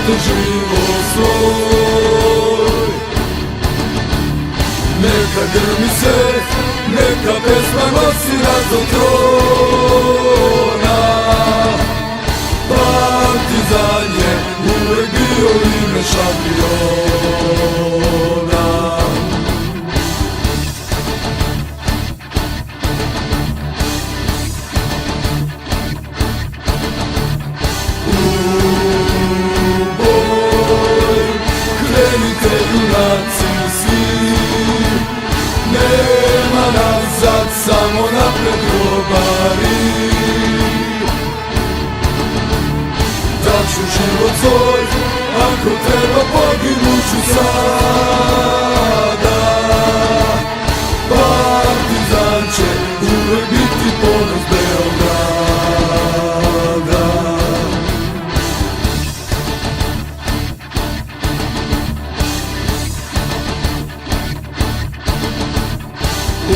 žalite život svoj. Neka grmi se, neka pesma nosi nas do trona. Partizan je uvek bio ime šampiona. U boj krenite junaci svi, nema nazad, samo napred grobari. Daću život svoj, ako treba poginuću sada. Partizan će uvek biti ponos Beograda. U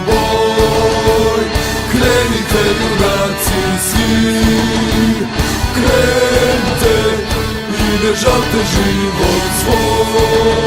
boj krenite junaci svi, krenite i ne žalite život svoj.